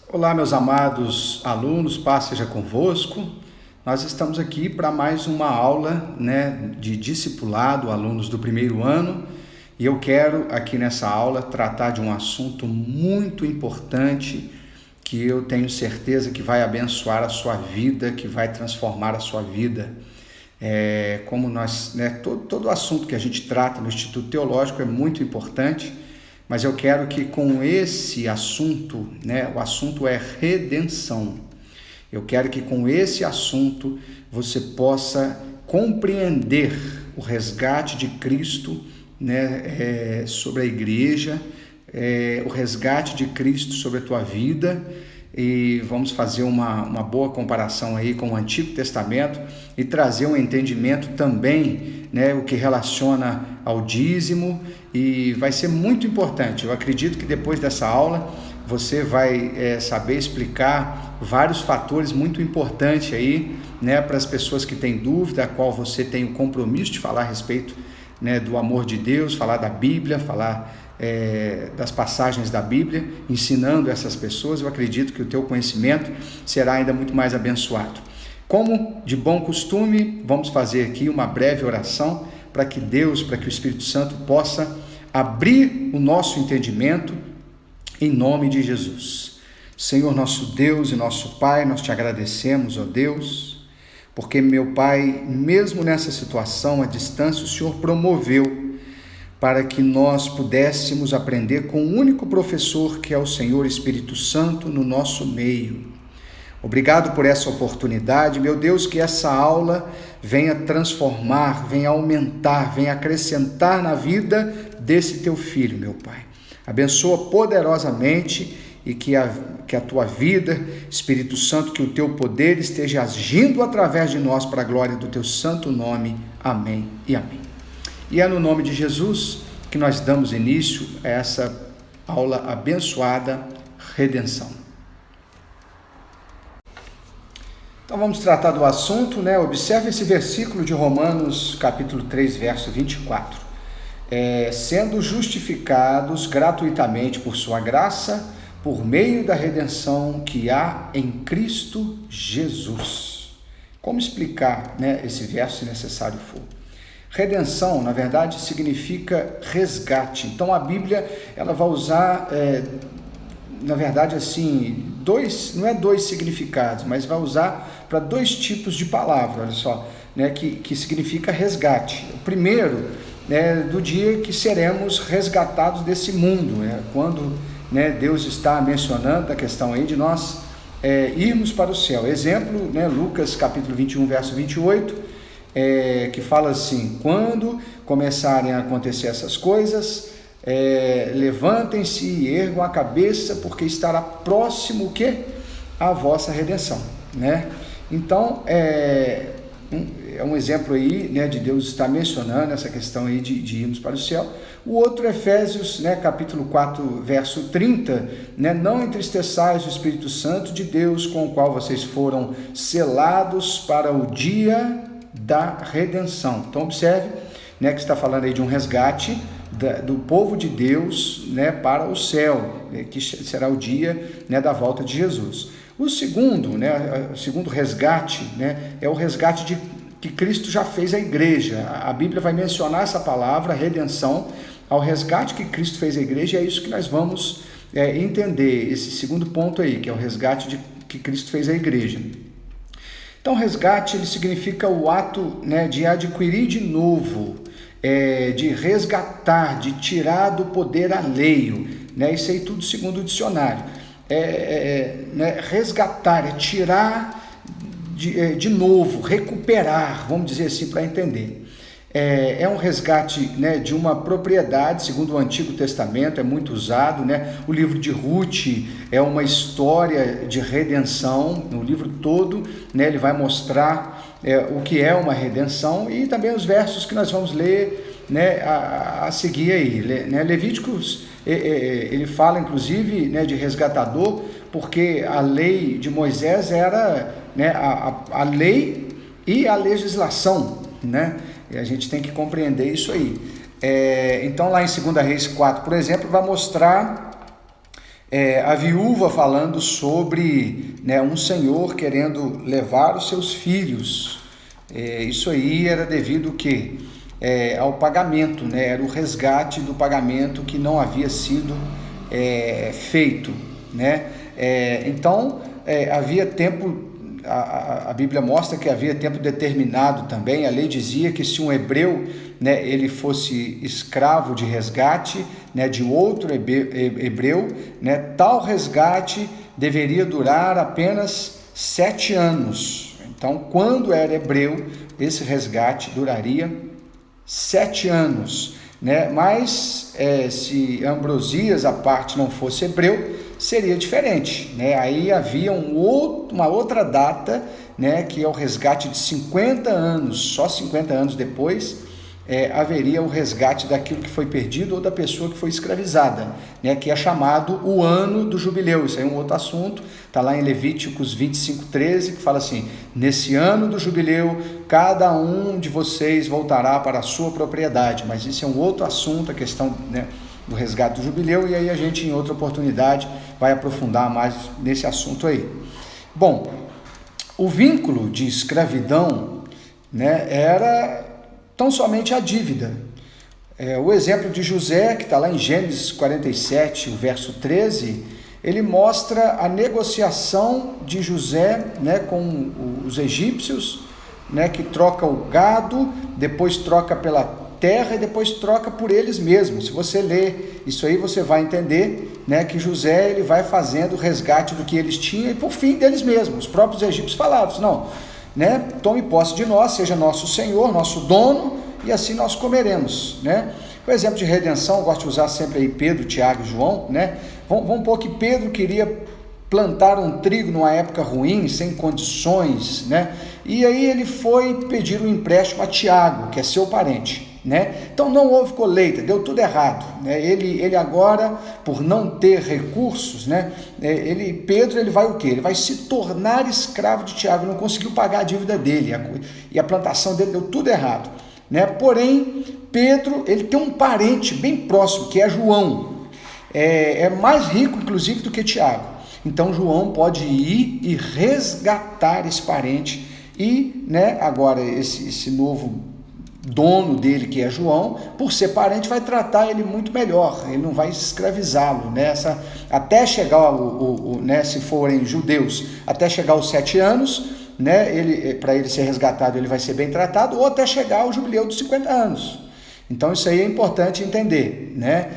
Olá, meus amados alunos, paz seja convosco. Nós estamos aqui para mais uma aula, de discipulado, alunos do primeiro ano, e eu quero aqui nessa aula tratar de um assunto muito importante que eu tenho certeza que vai abençoar a sua vida, que vai transformar a sua vida. Como nós, todo assunto que a gente trata no Instituto Teológico é muito importante, mas eu quero que com esse assunto, o assunto é redenção. Eu quero que com esse assunto você possa compreender o resgate de Cristo, sobre a igreja, o resgate de Cristo sobre a tua vida. E vamos fazer uma boa comparação aí com o Antigo Testamento e trazer um entendimento também, o que relaciona ao dízimo, e vai ser muito importante. Eu acredito que depois dessa aula você vai saber explicar vários fatores muito importantes aí, para as pessoas que têm dúvida, a qual você tem o compromisso de falar a respeito, do amor de Deus, falar da Bíblia, falar das passagens da Bíblia, ensinando essas pessoas. Eu acredito que o teu conhecimento será ainda muito mais abençoado. Como de bom costume, vamos fazer aqui uma breve oração para que Deus, para que o Espírito Santo possa abrir o nosso entendimento em nome de Jesus. Senhor nosso Deus e nosso Pai, nós te agradecemos, ó Deus, porque, meu Pai, mesmo nessa situação, à distância, o Senhor promoveu para que nós pudéssemos aprender com o único professor que é o Senhor Espírito Santo no nosso meio. Obrigado por essa oportunidade, meu Deus, que essa aula venha transformar, venha aumentar, venha acrescentar na vida desse teu filho, meu Pai. Abençoa poderosamente e que a tua vida, Espírito Santo, que o teu poder esteja agindo através de nós para a glória do teu santo nome. Amém e amém. E é no nome de Jesus que nós damos início a essa aula abençoada, redenção. Então vamos tratar do assunto, Observe esse versículo de Romanos, capítulo 3, verso 24. Sendo justificados gratuitamente por sua graça, por meio da redenção que há em Cristo Jesus. Como explicar, esse verso, se necessário for? Redenção, na verdade, significa resgate. Então, a Bíblia ela vai usar, na verdade, assim, não é dois significados, mas vai usar para dois tipos de palavra, olha só, que significa resgate. O primeiro, do dia que seremos resgatados desse mundo, quando Deus está mencionando a questão aí de nós irmos para o céu. Exemplo, Lucas capítulo 21, verso 28, que fala assim: quando começarem a acontecer essas coisas, levantem-se e ergam a cabeça, porque estará próximo o quê? A vossa redenção, Então, é um exemplo aí, de Deus estar mencionando essa questão aí de irmos para o céu. O outro, Efésios, capítulo 4, verso 30, não entristeçais o Espírito Santo de Deus, com o qual vocês foram selados para o dia da redenção. Então, observe, que está falando aí de um resgate do povo de Deus, para o céu, que será o dia, da volta de Jesus. O segundo resgate, é o resgate que Cristo já fez à igreja. A Bíblia vai mencionar essa palavra, redenção, ao resgate que Cristo fez à igreja, e é isso que nós vamos entender, esse segundo ponto aí, que é o resgate que Cristo fez à igreja. Então, resgate, ele significa o ato, de adquirir de novo, de resgatar, de tirar do poder alheio, isso aí tudo segundo o dicionário. Resgatar, tirar de novo, recuperar, vamos dizer assim para entender. É um resgate, de uma propriedade, segundo o Antigo Testamento, é muito usado, O livro de Ruth é uma história de redenção, no livro todo, ele vai mostrar o que é uma redenção, e também os versos que nós vamos ler, a seguir aí. Levíticos, ele fala inclusive, de resgatador, porque a lei de Moisés era, a lei e a legislação, E a gente tem que compreender isso aí. Então, lá em 2 Reis 4, por exemplo, vai mostrar A viúva falando sobre, né, um senhor querendo levar os seus filhos. Isso aí era devido ao pagamento, né? Era o resgate do pagamento que não havia sido feito, né? Então havia tempo, a Bíblia mostra que havia tempo determinado também. A lei dizia que se um hebreu, né, ele fosse escravo de resgate, né, de outro hebreu, né, tal resgate deveria durar apenas 7 anos. Então, quando era hebreu, esse resgate duraria 7 anos, né? Mas se Ambrosias, a parte, não fosse hebreu, seria diferente, né? Aí havia uma outra data, né, que é o resgate de 50 anos, só 50 anos depois haveria o resgate daquilo que foi perdido ou da pessoa que foi escravizada, né, que é chamado o ano do jubileu. Isso aí é um outro assunto, está lá em Levíticos 25:13, que fala assim: nesse ano do jubileu, cada um de vocês voltará para a sua propriedade. Mas isso é um outro assunto, a questão, né, do resgate do jubileu, e aí a gente em outra oportunidade vai aprofundar mais nesse assunto aí. Bom, o vínculo de escravidão, né, era tão somente a dívida. O exemplo de José, que está lá em Gênesis 47, o verso 13, ele mostra a negociação de José, né, com os egípcios, né, que troca o gado, depois troca pela terra e depois troca por eles mesmos. Se você ler isso aí, você vai entender, né, que José ele vai fazendo o resgate do que eles tinham e por fim deles mesmos. Os próprios egípcios falavam: não, né, tome posse de nós, seja nosso senhor, nosso dono, e assim nós comeremos, né? O exemplo de redenção, eu gosto de usar sempre aí Pedro, Tiago e João, né? Vamos pôr que Pedro queria plantar um trigo numa época ruim, sem condições, né? E aí ele foi pedir um empréstimo a Tiago, que é seu parente, né? Então não houve colheita, deu tudo errado, né? Ele agora, por não ter recursos, né? Pedro ele vai o quê? Ele vai se tornar escravo de Tiago, não conseguiu pagar a dívida dele, e a plantação dele deu tudo errado, né? Porém, Pedro, ele tem um parente bem próximo, que é João, é mais rico inclusive do que Tiago. Então João pode ir e resgatar esse parente e, né, agora esse novo dono dele, que é João, por ser parente, vai tratar ele muito melhor, ele não vai escravizá-lo, né? Até chegar, né, se forem judeus, até chegar aos 7 anos, né, para ele ser resgatado, ele vai ser bem tratado, ou até chegar ao jubileu dos 50 anos. Então isso aí é importante entender, né?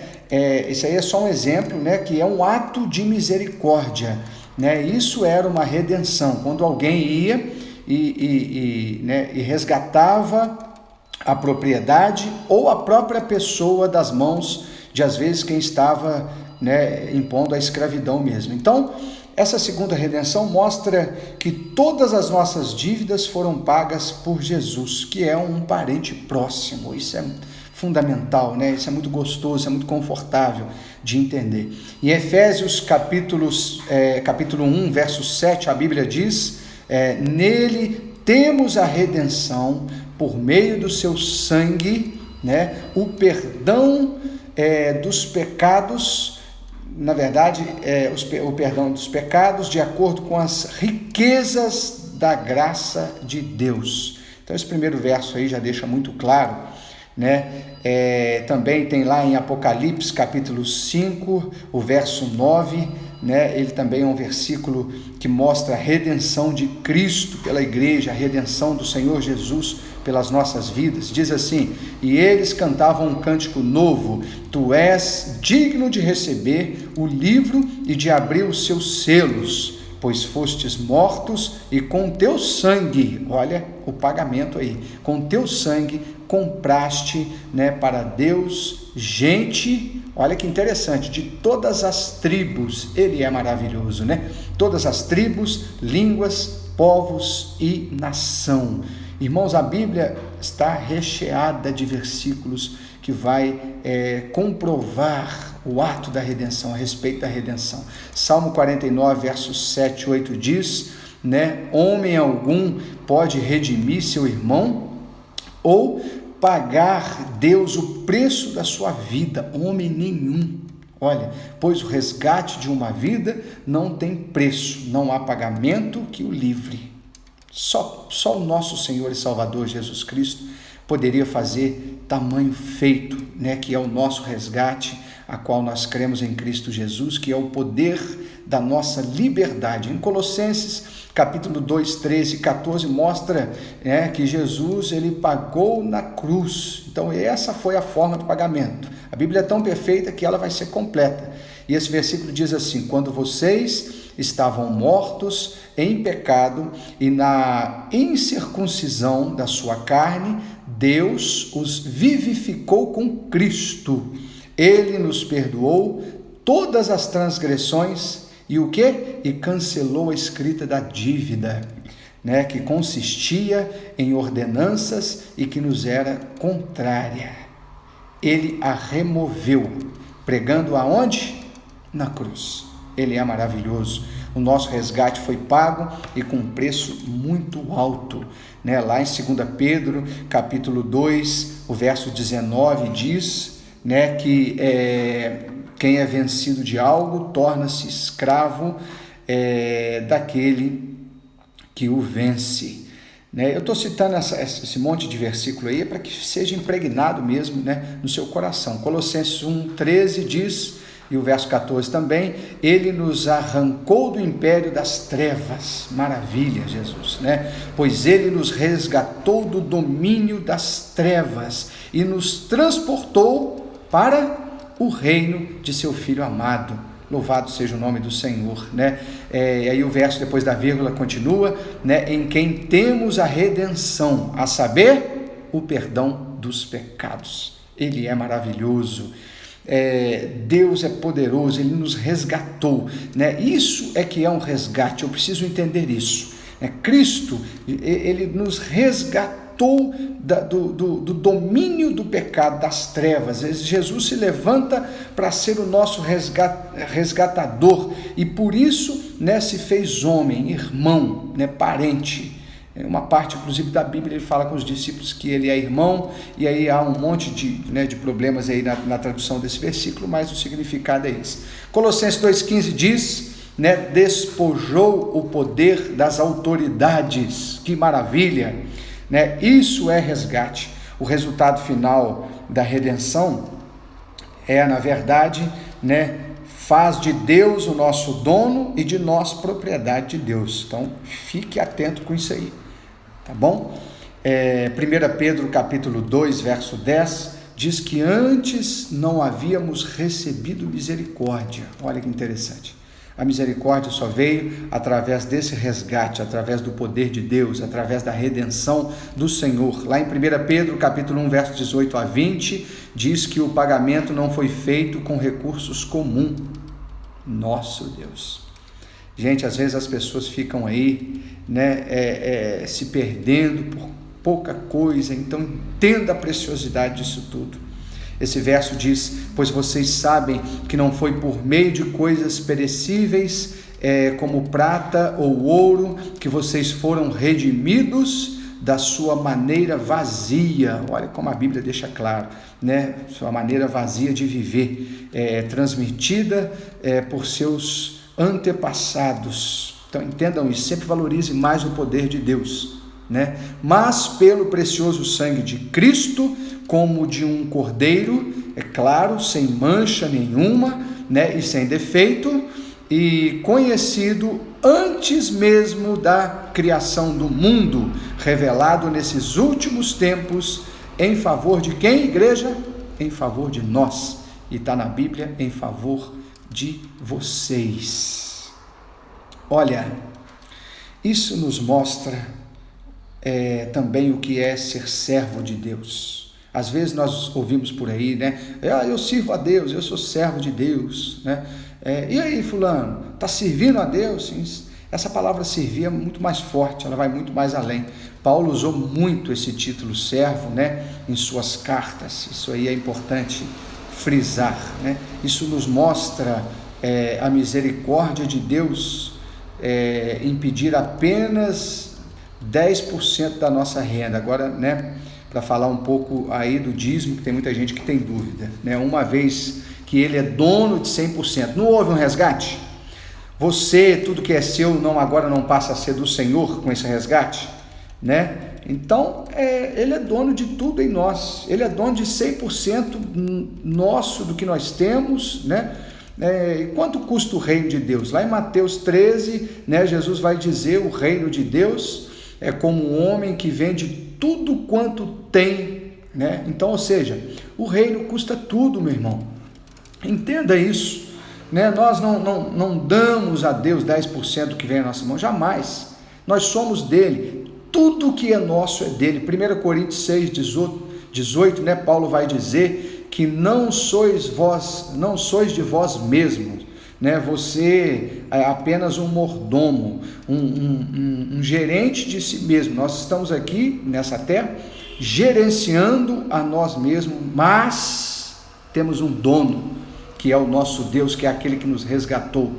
Isso aí é só um exemplo, né, que é um ato de misericórdia, né? Isso era uma redenção, quando alguém ia e resgatava a propriedade ou a própria pessoa das mãos de, às vezes, quem estava, né, impondo a escravidão mesmo. Então, essa segunda redenção mostra que todas as nossas dívidas foram pagas por Jesus, que é um parente próximo. Isso é fundamental, né? Isso é muito gostoso, é muito confortável de entender. Em Efésios capítulo 1, verso 7, a Bíblia diz: nele temos a redenção por meio do seu sangue, né? O perdão dos pecados, na verdade, o perdão dos pecados de acordo com as riquezas da graça de Deus. Então esse primeiro verso aí já deixa muito claro, né? Também tem lá em Apocalipse capítulo 5, o verso 9, né? Ele também é um versículo que mostra a redenção de Cristo pela igreja, a redenção do Senhor Jesus pelas nossas vidas. Diz assim: e eles cantavam um cântico novo: tu és digno de receber o livro e de abrir os seus selos, pois fostes mortos e com teu sangue, olha o pagamento aí, com teu sangue compraste, né, para Deus gente, olha que interessante, de todas as tribos. Ele é maravilhoso, né? Todas as tribos, línguas, povos e nação. Irmãos, a Bíblia está recheada de versículos que vai comprovar o ato da redenção, a respeito da redenção. Salmo 49, versos 7 e 8 diz, né? Homem algum pode redimir seu irmão ou pagar Deus o preço da sua vida? Homem nenhum. Olha, pois o resgate de uma vida não tem preço, não há pagamento que o livre. Só o nosso Senhor e Salvador Jesus Cristo poderia fazer tamanho feito, né, que é o nosso resgate, a qual nós cremos em Cristo Jesus, que é o poder da nossa liberdade. Em Colossenses, capítulo 2, 13 e 14, mostra, que Jesus ele pagou na cruz. Então, essa foi a forma de pagamento. A Bíblia é tão perfeita que ela vai ser completa. E esse versículo diz assim: quando vocês estavam mortos em pecado e na incircuncisão da sua carne, Deus os vivificou com Cristo. Ele nos perdoou todas as transgressões e o quê? E cancelou a escrita da dívida, que consistia em ordenanças e que nos era contrária. Ele a removeu, pregando aonde? Na cruz. Ele é maravilhoso. O nosso resgate foi pago e com um preço muito alto. Lá em 2 Pedro, capítulo 2, o verso 19 diz, que quem é vencido de algo torna-se escravo daquele que o vence. Eu estou citando esse monte de versículo aí para que seja impregnado mesmo, no seu coração. Colossenses 1,13 diz, e o verso 14 também, ele nos arrancou do império das trevas. Maravilha, Jesus, pois ele nos resgatou do domínio das trevas e nos transportou para o reino de seu Filho amado. Louvado seja o nome do Senhor, E aí o verso depois da vírgula continua, em quem temos a redenção, a saber, o perdão dos pecados. Ele é maravilhoso. Deus é poderoso, Ele nos resgatou, Isso é que é um resgate, eu preciso entender isso. Cristo, Ele nos resgatou do domínio do pecado, das trevas. Jesus se levanta para ser o nosso resgatador e por isso se fez homem, irmão, parente. Uma parte, inclusive, da Bíblia, ele fala com os discípulos que ele é irmão, e aí há um monte de problemas aí na tradução desse versículo, mas o significado é esse. Colossenses 2,15 diz, despojou o poder das autoridades. Que maravilha! Isso é resgate. O resultado final da redenção na verdade, faz de Deus o nosso dono e de nós propriedade de Deus. Então, fique atento com isso aí, tá bom? 1 Pedro capítulo 2, verso 10, diz que antes não havíamos recebido misericórdia. Olha que interessante. A misericórdia só veio através desse resgate, através do poder de Deus, através da redenção do Senhor. Lá em 1 Pedro, capítulo 1, verso 18 a 20, diz que o pagamento não foi feito com recursos comuns. Nosso Deus. Gente, às vezes as pessoas ficam aí, se perdendo por pouca coisa, então entenda a preciosidade disso tudo. Esse verso diz, pois vocês sabem que não foi por meio de coisas perecíveis, como prata ou ouro, que vocês foram redimidos da sua maneira vazia. Olha como a Bíblia deixa claro, sua maneira vazia de viver, transmitida por seus antepassados. Então entendam isso, sempre valorize mais o poder de Deus, mas pelo precioso sangue de Cristo, como de um cordeiro, é claro, sem mancha nenhuma, e sem defeito, e conhecido antes mesmo da criação do mundo, revelado nesses últimos tempos, em favor de quem, igreja? Em favor de nós, e está na Bíblia, em favor de vocês. Olha, isso nos mostra também o que é ser servo de Deus. Às vezes nós ouvimos por aí, eu sirvo a Deus, eu sou servo de Deus, e aí fulano, está servindo a Deus? Sim. Essa palavra servir é muito mais forte, ela vai muito mais além. Paulo usou muito esse título servo, em suas cartas. Isso aí é importante frisar, Isso nos mostra a misericórdia de Deus em pedir apenas 10% da nossa renda. Agora, para falar um pouco aí do dízimo, que tem muita gente que tem dúvida, Uma vez que ele é dono de 100%. Não houve um resgate? Você, tudo que é seu, agora não passa a ser do Senhor com esse resgate, né? Então, ele é dono de tudo em nós, ele é dono de 100% nosso, do que nós temos, né? E quanto custa o reino de Deus? Lá em Mateus 13, né, Jesus vai dizer: o reino de Deus é como um homem que vende tudo quanto tem, né? Então, ou seja, o reino custa tudo, meu irmão. Entenda isso, né? Nós não damos a Deus 10% do que vem à nossa mão, jamais. Nós somos dele, tudo que é nosso é dele. 1 Coríntios 6, 18, né? Paulo vai dizer que não sois de vós mesmos, né? Você é apenas um mordomo, um gerente de si mesmo. Nós estamos aqui nessa terra gerenciando a nós mesmos, mas temos um dono, que é o nosso Deus, que é aquele que nos resgatou.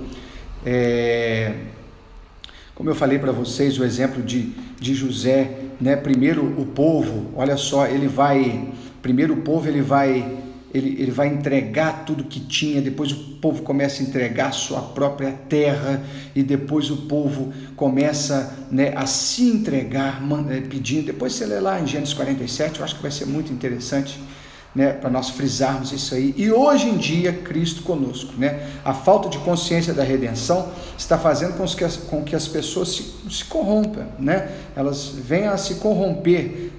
Como eu falei para vocês, o exemplo de José, né? Primeiro o povo, olha só, ele vai entregar tudo que tinha, depois o povo começa a entregar a sua própria terra, e depois o povo começa, né, a se entregar, pedindo. Depois você lê lá em Gênesis 47, eu acho que vai ser muito interessante, né, para nós frisarmos isso aí. E hoje em dia, Cristo conosco, né? A falta de consciência da redenção está fazendo com que as pessoas se corrompam, né? Elas venham a se corromper,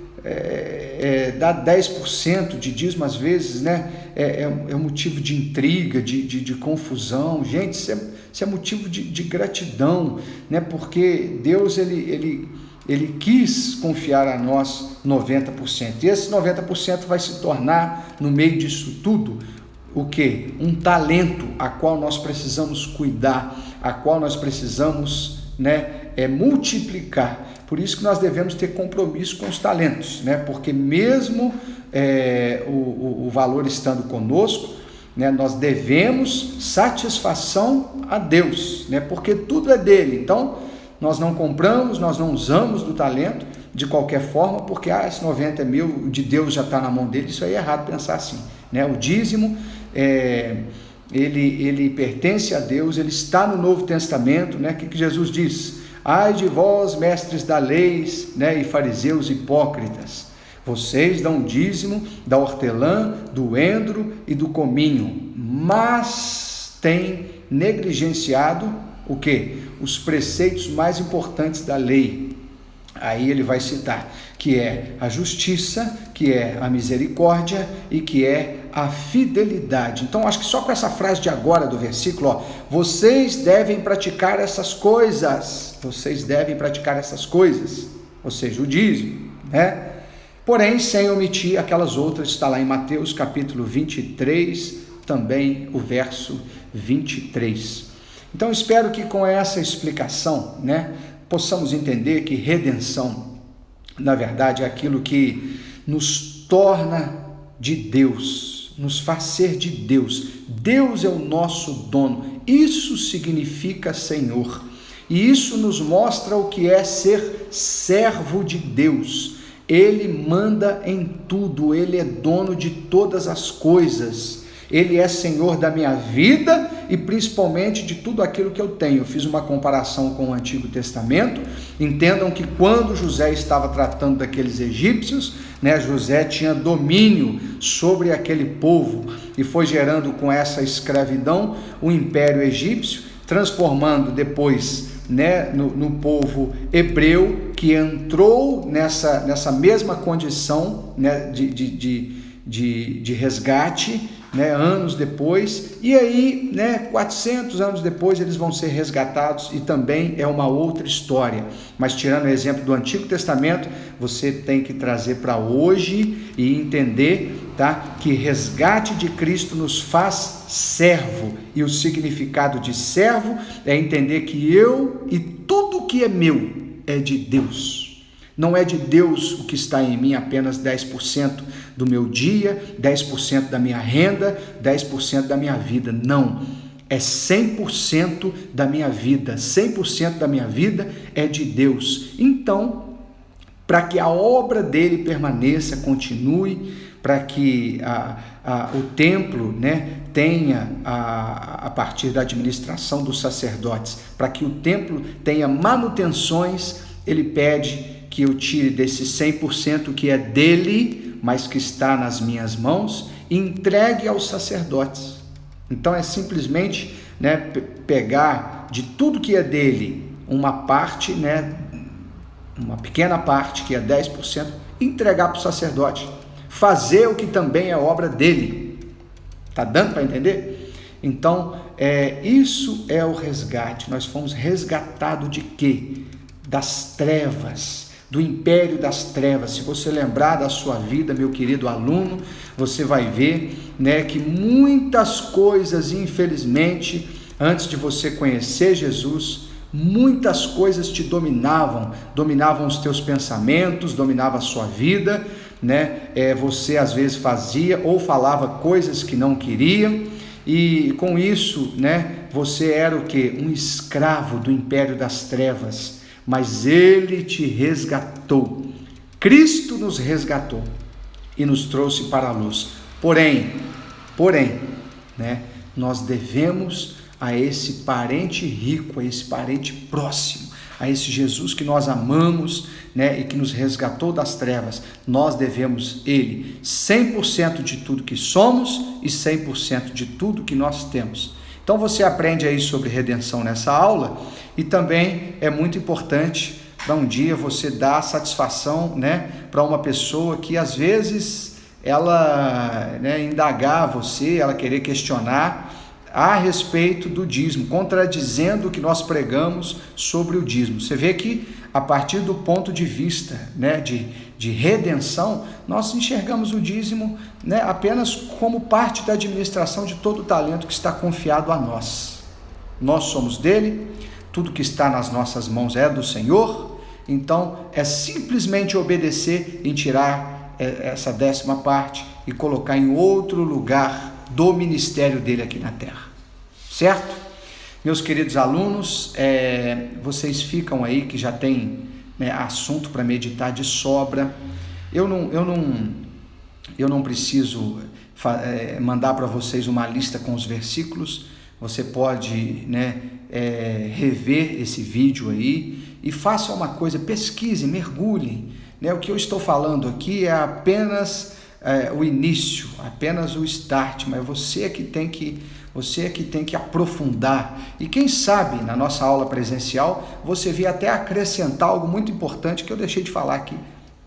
dar 10% de dízimo às vezes, né? É motivo de intriga, de confusão. Gente, isso é motivo de gratidão, né? Porque Deus, ele quis confiar a nós 90%, e esse 90% vai se tornar, no meio disso tudo, o quê? Um talento a qual nós precisamos cuidar, a qual nós precisamos, né, multiplicar. Por isso que nós devemos ter compromisso com os talentos, né? Porque mesmo o valor estando conosco, né, nós devemos satisfação a Deus, né? Porque tudo é dele. Então, nós não compramos, nós não usamos do talento de qualquer forma, porque esse 90 é meu, o de Deus já está na mão dele. Isso aí é errado pensar assim, né? O dízimo, ele pertence a Deus, ele está no Novo Testamento, né? O que Jesus diz? Ai de vós, mestres da lei, né, e fariseus hipócritas, vocês dão dízimo da hortelã, do endro e do cominho, mas têm negligenciado o quê? Os preceitos mais importantes da lei. Aí ele vai citar que é a justiça, que é a misericórdia e que é a fidelidade. Então, acho que só com essa frase de agora do versículo, vocês devem praticar essas coisas, ou seja, o dízimo, né? Porém, sem omitir aquelas outras, está lá em Mateus capítulo 23, também o verso 23. Então, espero que com essa explicação, né, possamos entender que redenção, na verdade, é aquilo que nos torna de Deus, nos faz ser de Deus. Deus é o nosso dono. Isso significa Senhor. E isso nos mostra o que é ser servo de Deus. Ele manda em tudo, ele é dono de todas as coisas. Ele é Senhor da minha vida e principalmente de tudo aquilo que eu tenho. Eu fiz uma comparação com o Antigo Testamento. Entendam que quando José estava tratando daqueles egípcios, né, José tinha domínio sobre aquele povo e foi gerando com essa escravidão o Império Egípcio, transformando depois, né, no povo hebreu, que entrou nessa mesma condição, né, de resgate, né, anos depois, e aí, né, 400 anos depois eles vão ser resgatados, e também é uma outra história. Mas tirando o exemplo do Antigo Testamento, você tem que trazer para hoje e entender, tá, que resgate de Cristo nos faz servo, e o significado de servo é entender que eu e tudo que é meu é de Deus. Não é de Deus o que está em mim apenas 10% do meu dia, 10% da minha renda, 10% da minha vida. Não, é 100% da minha vida. 100% da minha vida é de Deus. Então, para que a obra dele permaneça, continue, para que o templo, né, tenha, a partir da administração dos sacerdotes, para que o templo tenha manutenções, ele pede que eu tire desse 100% que é dele, mas que está nas minhas mãos, e entregue aos sacerdotes. Então é simplesmente, né, pegar de tudo que é dele uma parte, né, uma pequena parte, que é 10%, entregar para o sacerdote, fazer o que também é obra dele. Está dando para entender? Então, isso é o resgate. Nós fomos resgatados de quê? Das trevas, do império das trevas. Se você lembrar da sua vida, meu querido aluno, você vai ver, né, que muitas coisas, infelizmente, antes de você conhecer Jesus, muitas coisas te dominavam os teus pensamentos, dominava a sua vida, né? Você às vezes fazia ou falava coisas que não queria, e com isso, né, você era o quê? Um escravo do império das trevas, mas ele te resgatou. Cristo nos resgatou e nos trouxe para a luz. Porém, né, nós devemos a esse parente rico, a esse parente próximo, a esse Jesus que nós amamos, né, e que nos resgatou das trevas, nós devemos ele 100% de tudo que somos e 100% de tudo que nós temos. Então você aprende aí sobre redenção nessa aula, e também é muito importante para um dia você dar satisfação, né, para uma pessoa que às vezes ela, né, indagar você, ela querer questionar a respeito do dízimo, contradizendo o que nós pregamos sobre o dízimo. Você vê que a partir do ponto de vista, né, de redenção, nós enxergamos o dízimo, né, apenas como parte da administração de todo o talento que está confiado a nós. Nós somos dele, tudo que está nas nossas mãos é do Senhor, então é simplesmente obedecer em tirar essa 10ª parte e colocar em outro lugar do ministério dele aqui na terra, certo? Meus queridos alunos, vocês ficam aí que já tem, né, assunto para meditar de sobra. Eu não preciso mandar para vocês uma lista com os versículos. Você pode, né, rever esse vídeo aí e faça uma coisa, pesquise, mergulhe, né? O que eu estou falando aqui é apenas o início, apenas o start, mas você é que tem que aprofundar, e quem sabe na nossa aula presencial você vir até acrescentar algo muito importante que eu deixei de falar aqui,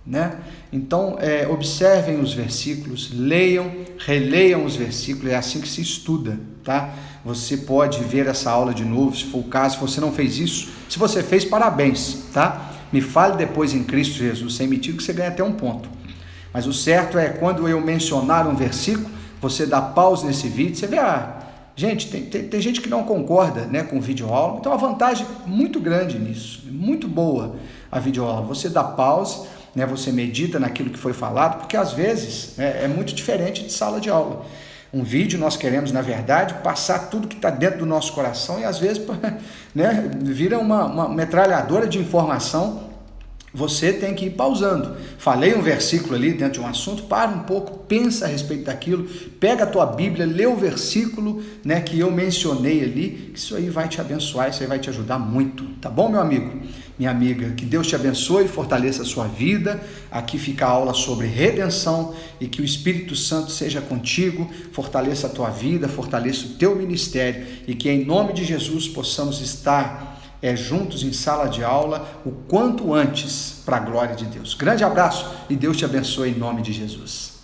né? Então observem os versículos, leiam, releiam os versículos, é assim que se estuda, tá? Você pode ver essa aula de novo, se for o caso. Se você não fez isso, se você fez, parabéns, tá? Me fale depois em Cristo Jesus, sem mentir, que você ganha até um ponto. Mas o certo é, quando eu mencionar um versículo, você dá pause nesse vídeo, você vê, gente, tem gente que não concorda, né, com videoaula, então a vantagem muito grande nisso, muito boa a videoaula. Você dá pause, né, você medita naquilo que foi falado, porque às vezes, né, é muito diferente de sala de aula. Um vídeo nós queremos, na verdade, passar tudo que está dentro do nosso coração, e às vezes, né, vira uma metralhadora de informação. Você tem que ir pausando. Falei um versículo ali dentro de um assunto, para um pouco, pensa a respeito daquilo, pega a tua Bíblia, lê o versículo, né, que eu mencionei ali, que isso aí vai te abençoar, isso aí vai te ajudar muito, tá bom, meu amigo? Minha amiga, que Deus te abençoe e fortaleça a sua vida. Aqui fica a aula sobre redenção, e que o Espírito Santo seja contigo, fortaleça a tua vida, fortaleça o teu ministério, e que em nome de Jesus possamos estar juntos em sala de aula o quanto antes, para a glória de Deus. Grande abraço e Deus te abençoe em nome de Jesus.